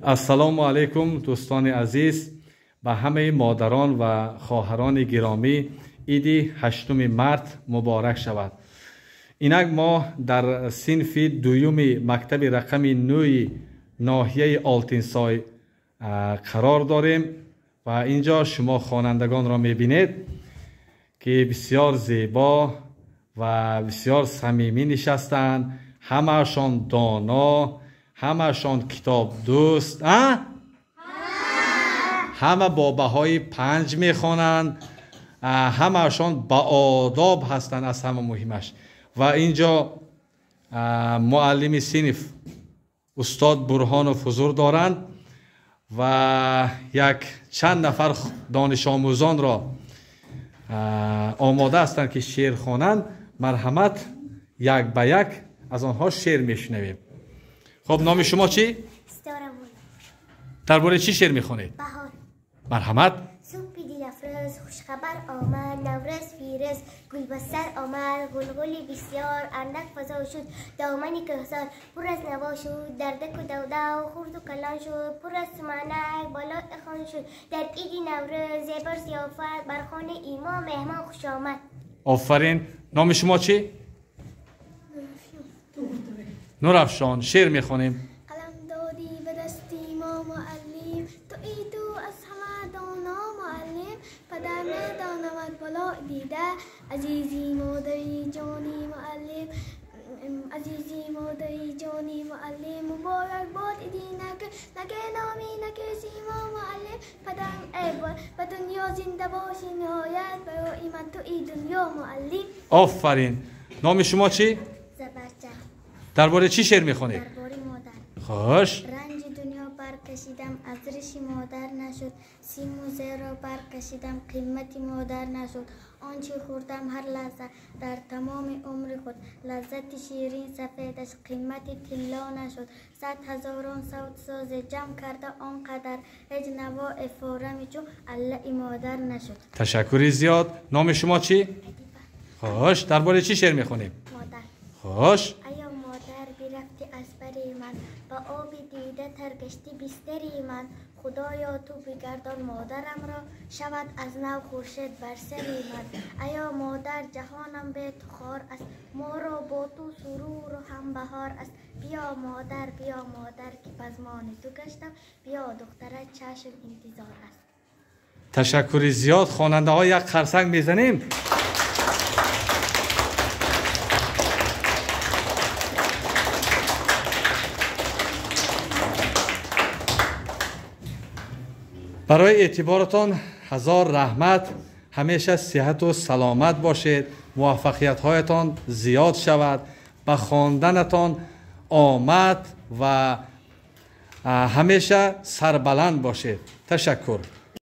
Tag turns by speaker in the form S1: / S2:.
S1: السلام علیکم دوستان عزیز، به همه مادران و خواهران گرامی عید 8 مارت مبارک شود. اینک ما در صنف دوم مکتب رقم 9 ناحیه آلتینسای قرار داریم و اینجا شما خوانندگان را میبینید که بسیار زیبا و بسیار صمیمی نشستند. همه‌شان دانا، همه‌شان کتاب دوست، همه با بهای 5 میخوانند، همه‌شان با آداب هستند. از همه مهمش و اینجا معلم صنف استاد برهانوف حضور دارند و یک چند نفر دانش آموزان را آماده هستند که شعر خوانند. مرحمت، یک به یک از آنها شعر میشنویم. خب نام شما چی؟ درباره چی شعر میخوانید؟
S2: بهار.
S1: مرحمت.
S2: صبح دیرافروز خوشخبر آمد، نوروز فیروز گل بستر آمد، غلغلی بسیار اندک فضا شد، دامنی کهسار پر از نوا شد، در دک و دودو خورد و کلان شد، پر از سمنک بالا اخوان شد، در عید نوروز زیبر ضیافت بر خانه ایمان مهمان خوش آمد.
S1: آفرین. نام شما چی؟ نورافشان. شعر میخوانیم.
S2: قلم دادی به دستی ما معلم، تو ای تو از همه دانا معلم، پدر ندانمد بالا دیده، عزیزی مادری جانی معلم، عزیزی مادری جانی معلم، مبارک باد ایدی نکه نامی نکه سیما معلم، پدرم ای به دنیا زنده باشی نهایت، برای من تو ای دنیا معلم.
S1: آفرین. نام شما چی؟
S2: زبرجد.
S1: درباره چی شعر میخوانید؟
S2: درباره مادر.
S1: خوش.
S2: رنج دنیا برکشیدم از ریش مادر نشد، سیم و زر را برکشیدم قیمتی مادر نشد، آنچه خوردم هر لحظه در تمام عمر خود، لذت شیرین سفیدش قیمتی طلا نشد، 100,000 صوت ساز جمع کرده آنقدر هیچ نوا فورمی چون الله مادر نشد.
S1: تشکری زیاد. نام شما چی؟ خوش. درباره چی شعر میخوانیم؟
S2: مادر.
S1: خوش.
S2: ایا مادر برفتی از بری من، با آب دیده ترگشتی بستری من، خدایا تو بگردان مادرم را، شود از نو خورشید بر سری من. ایا مادر جهانم به تو خوار است، ما را با تو سرور و هم بهار است، بیا مادر که پزمان تو گشتم، بیا دخترت چشم انتظار است.
S1: تشکری زیاد. خواننده ها یک خرسنگ میزنیم. برای اعتبارتان هزار رحمت. همیشه صحت و سلامت باشید. موفقیت هایتان زیاد شود. به خواندنتان آمد و همیشه سربلند باشید. تشکر.